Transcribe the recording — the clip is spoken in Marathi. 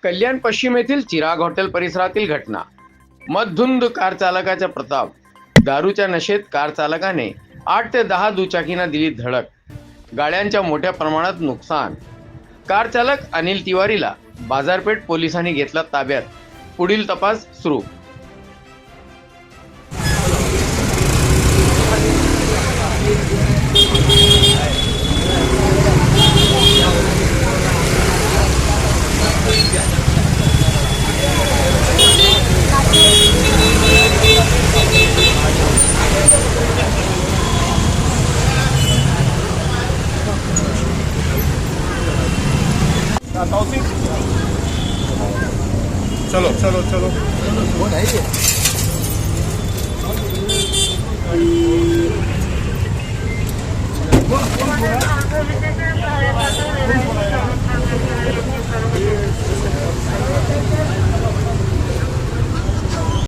कल्याण पश्चिम येथील चिराग हॉटेल परिसरातील घटना। मदधुंद कार चालकाचा प्रताप। दारूच्या नशेत कार चालकाने 8 ते 10 दुचाकींना दिली धडक। गाड्यांच्या मोठ्या प्रमाणात नुकसान। कार चालक अनिल तिवारीला बाजारपेठ पोलिसांनी घेतला ताब्यात। पुढील तपास सुरू। चलो चलो चलो कौन है ये? हमारे